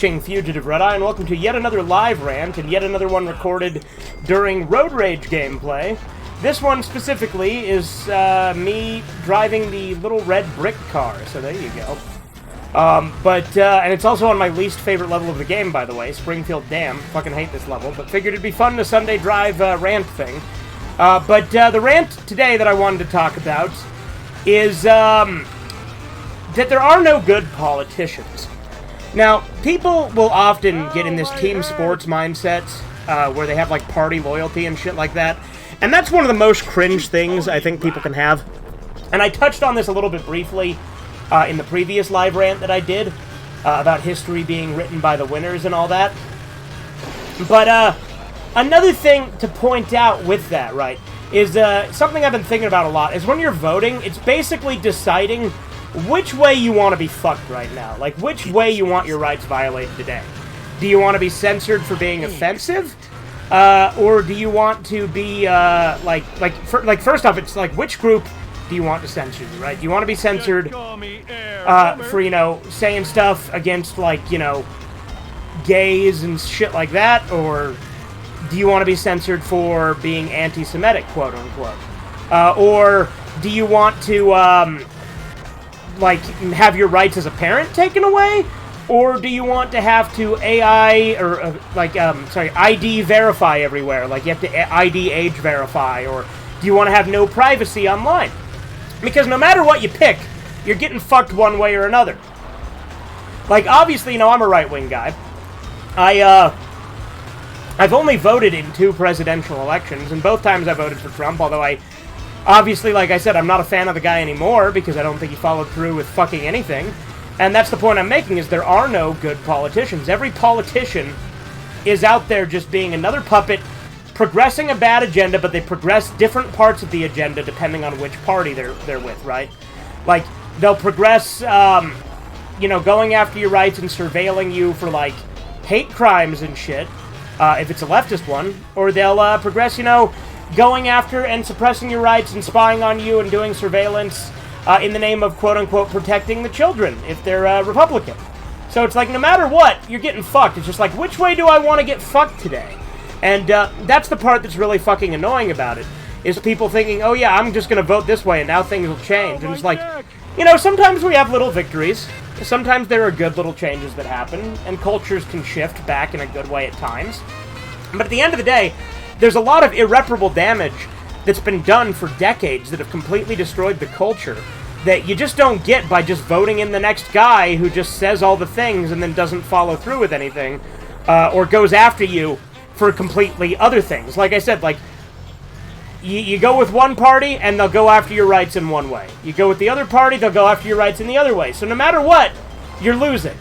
Fugitive Red-Eye, and welcome to yet another live rant, and yet another one recorded during Road Rage gameplay. This one specifically is me driving the little red brick car, so there you go. And it's also on my least favorite level of the game, by the way, Springfield Dam. Fucking hate this level, but figured it'd be fun to Sunday drive rant thing. The rant today that I wanted to talk about is that there are no good politicians. Now, people will often get in this team sports mindset, where they have, like, party loyalty and shit like that, and that's one of the most cringe things I think people can have. And I touched on this a little bit briefly in the previous live rant that I did, about history being written by the winners and all that. But, another thing to point out with that, right, is something I've been thinking about a lot, is when you're voting, it's basically deciding which way you want to be fucked right now. Like, which way you want your rights violated today. Do you want to be censored for being offensive? Or do you want to be, first off, it's like, which group do you want to censor you, right? Do you want to be censored for, you know, saying stuff against, like, you know, gays and shit like that? Or do you want to be censored for being anti-Semitic, quote-unquote? Or do you want to, like, have your rights as a parent taken away? Or do you want to have to ID verify everywhere? Like, you have to ID age verify? Or do you want to have no privacy online? Because no matter what you pick, you're getting fucked one way or another. Like, obviously, you know, I'm a right-wing guy. I've only voted in 2 presidential elections, and both times I voted for Trump, although obviously, like I said, I'm not a fan of the guy anymore, because I don't think he followed through with fucking anything. And that's the point I'm making, is there are no good politicians. Every politician is out there just being another puppet, progressing a bad agenda, but they progress different parts of the agenda depending on which party they're with, right? Like, they'll progress, you know, going after your rights and surveilling you for, like, hate crimes and shit, if it's a leftist one, or they'll progress, you know, going after and suppressing your rights and spying on you and doing surveillance in the name of, quote-unquote, protecting the children, if they're Republican. So it's like, no matter what, you're getting fucked. It's just like, which way do I want to get fucked today? And that's the part that's really fucking annoying about it, is people thinking, oh yeah, I'm just going to vote this way and now things will change. And it's like, you know, sometimes we have little victories. Sometimes there are good little changes that happen, and cultures can shift back in a good way at times. But at the end of the day, there's a lot of irreparable damage that's been done for decades that have completely destroyed the culture that you just don't get by just voting in the next guy who just says all the things and then doesn't follow through with anything, or goes after you for completely other things. Like I said, like, you go with one party and they'll go after your rights in one way. You go with the other party, they'll go after your rights in the other way. So no matter what, you're losing.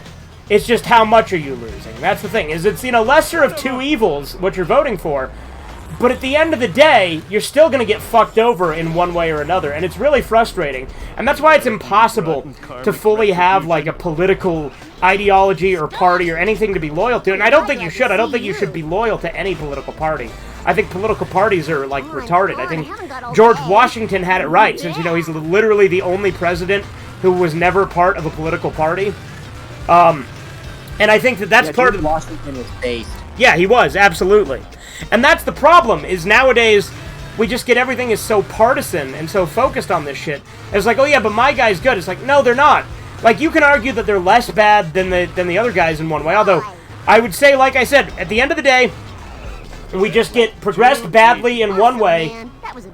It's just how much are you losing? That's the thing, is it's, you know, lesser of 2 evils, what you're voting for. But at the end of the day, you're still going to get fucked over in one way or another, and it's really frustrating. And that's why it's impossible to fully have, like, a political ideology or party or anything to be loyal to. And I don't think you should. I don't think you should be loyal to any political party. I think political parties are, like, retarded. I think George Washington had it right, since, you know, he's literally the only president who was never part of a political party. And I think that's part of... Washington was based. Yeah, he was, absolutely. And that's the problem, is nowadays, we just get everything is so partisan and so focused on this shit. And it's like, oh yeah, but my guy's good. It's like, no, they're not. Like, you can argue that they're less bad than the other guys in one way, although I would say, like I said, at the end of the day, we just get progressed badly in one way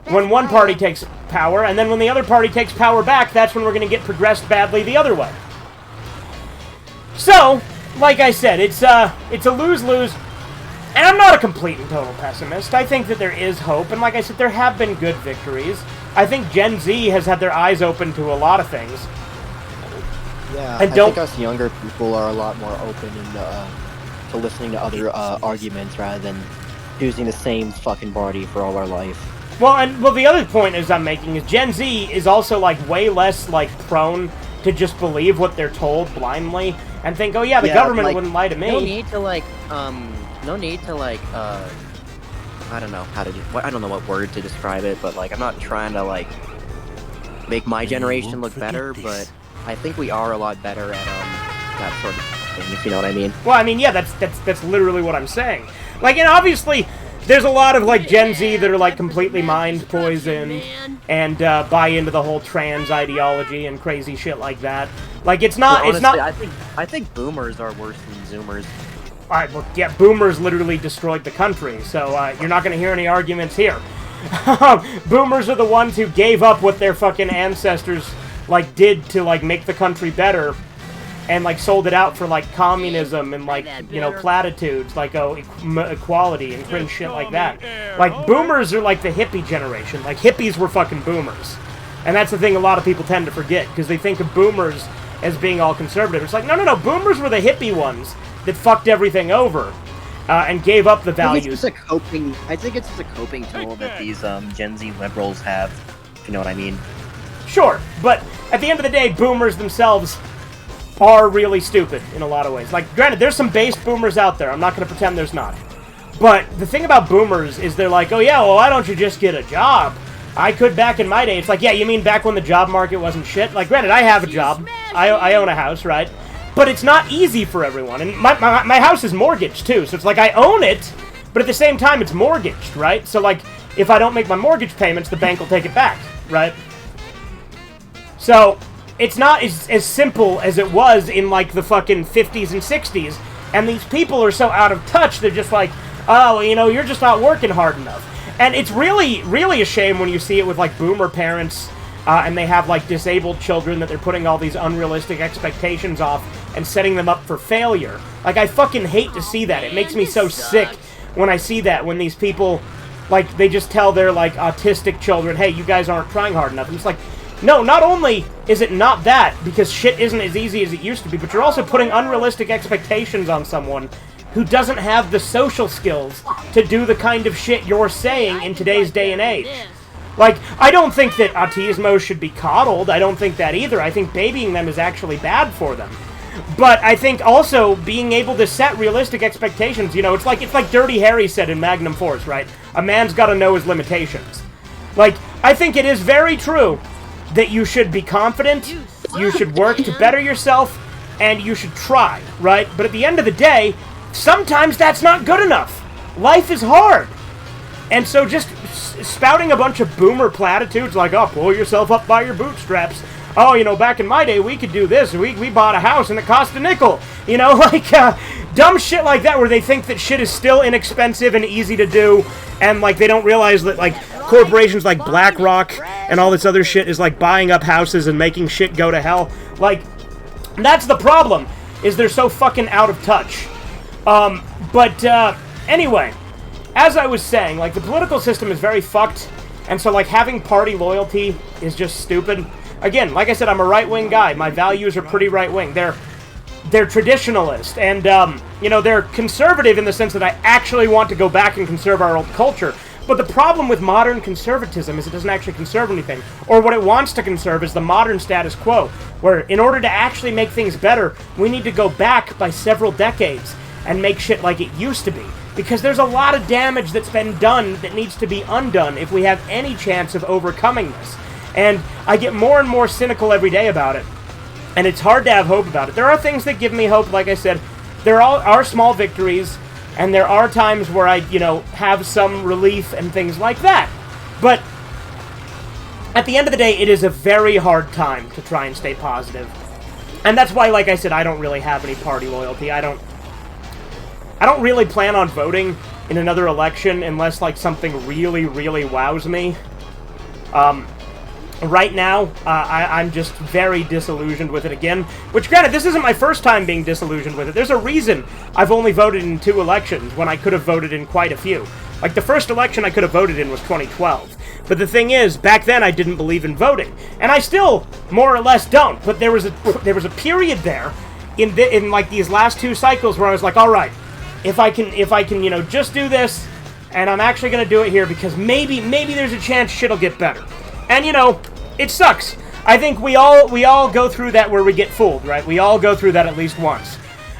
when one party takes power, and then when the other party takes power back, that's when we're going to get progressed badly the other way. So, like I said, it's a lose-lose. And I'm not a complete and total pessimist. I think that there is hope, and like I said, there have been good victories. I think Gen Z has had their eyes open to a lot of things. Yeah, I think us younger people are a lot more open to listening to other arguments rather than choosing the same fucking party for all our life. Well, the other point I'm making is Gen Z is also, like, way less, like, prone to just believe what they're told blindly and think, oh yeah, the government wouldn't lie to me. No need to, like, I don't know how to I don't know what word to describe it, but, like, I'm not trying to, like, make my generation look better, but I think we are a lot better at that sort of anything, if you know what I mean. Well, I mean, yeah, that's literally what I'm saying. Like, and obviously, there's a lot of, like, Gen Z that are, like, completely mind-poisoned and buy into the whole trans ideology and crazy shit like that. Like, it's not... Honestly, it's not... I think boomers are worse than zoomers. Alright, well, yeah, boomers literally destroyed the country, so you're not going to hear any arguments here. Boomers are the ones who gave up what their fucking ancestors, like, did to, like, make the country better, and, like, sold it out for, like, communism and, like, you know, platitudes, like, equality and cringe shit like that. Like, boomers are, like, the hippie generation. Like, hippies were fucking boomers. And that's the thing a lot of people tend to forget, because they think of boomers as being all conservative. It's like, no, boomers were the hippie ones that fucked everything over and gave up the values. I think it's just a coping tool that these Gen Z liberals have, if you know what I mean. Sure, but at the end of the day, boomers themselves are really stupid in a lot of ways. Like, granted, there's some base boomers out there. I'm not going to pretend there's not. But the thing about boomers is they're like, oh yeah, well, why don't you just get a job? I could back in my day. It's like, yeah, you mean back when the job market wasn't shit? Like, granted, I have a job. I own a house, right? But it's not easy for everyone. And my house is mortgaged, too. So it's like, I own it, but at the same time, it's mortgaged, right? So, like, if I don't make my mortgage payments, the bank will take it back, right? So it's not as simple as it was in, like, the fucking 50s and 60s. And these people are so out of touch, they're just like, oh, you know, you're just not working hard enough. And it's really, really a shame when you see it with, like, boomer parents, and they have, like, disabled children that they're putting all these unrealistic expectations off and setting them up for failure. Like, I fucking hate to see that. It makes me so sick when I see that, when these people, like, they just tell their, like, autistic children, hey, you guys aren't trying hard enough. And it's like, no, not only is it not that, because shit isn't as easy as it used to be, but you're also putting unrealistic expectations on someone who doesn't have the social skills to do the kind of shit you're saying in today's day and age. Like, I don't think that autismos should be coddled. I don't think that either. I think babying them is actually bad for them. But I think also being able to set realistic expectations, you know, it's like Dirty Harry said in Magnum Force, right? A man's got to know his limitations. Like, I think it is very true that you should be confident, you should work to better yourself, and you should try, right? But at the end of the day, sometimes that's not good enough. Life is hard. And so just spouting a bunch of boomer platitudes like, oh, pull yourself up by your bootstraps. Oh, you know, back in my day, we could do this. We bought a house and it cost a nickel. You know, like, dumb shit like that where they think that shit is still inexpensive and easy to do. And, like, they don't realize that, like, corporations like BlackRock and all this other shit is, like, buying up houses and making shit go to hell. Like, that's the problem, is they're so fucking out of touch. Anyway, as I was saying, like, the political system is very fucked, and so, like, having party loyalty is just stupid. Again, like I said, I'm a right-wing guy. My values are pretty right-wing. They're traditionalist, and, you know, they're conservative in the sense that I actually want to go back and conserve our old culture. But the problem with modern conservatism is it doesn't actually conserve anything. Or what it wants to conserve is the modern status quo, where in order to actually make things better, we need to go back by several decades and make shit like it used to be. Because there's a lot of damage that's been done that needs to be undone if we have any chance of overcoming this. And I get more and more cynical every day about it. And it's hard to have hope about it. There are things that give me hope, like I said. There are small victories, and there are times where I, you know, have some relief and things like that. But at the end of the day, it is a very hard time to try and stay positive. And that's why, like I said, I don't really have any party loyalty. I don't really plan on voting in another election unless, like, something really, really wows me. Right now, I'm just very disillusioned with it again. Which, granted, this isn't my first time being disillusioned with it. There's a reason I've only voted in 2 elections when I could have voted in quite a few. Like, the first election I could have voted in was 2012. But the thing is, back then I didn't believe in voting. And I still, more or less, don't. But there was a period there, in like, these last 2 cycles where I was like, alright, if I can, you know, just do this, and I'm actually gonna do it here because maybe there's a chance shit'll get better. And, you know, it sucks. I think we all go through that where we get fooled, right? We all go through that at least once.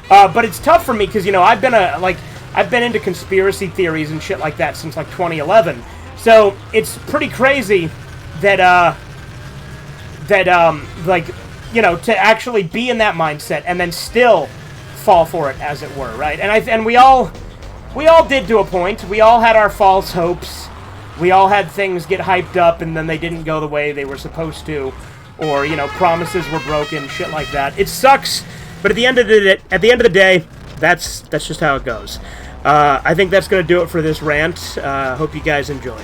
But it's tough for me because, you know, I've been into conspiracy theories and shit like that since, like, 2011. So it's pretty crazy that like, you know, to actually be in that mindset and then still fall for it, as it were, right? And we all did to a point. We all had our false hopes. We all had things get hyped up and then they didn't go the way they were supposed to, or promises were broken, shit like that. It sucks, but at the end of the day, that's just how it goes. I think that's going to do it for this rant. Hope you guys enjoy.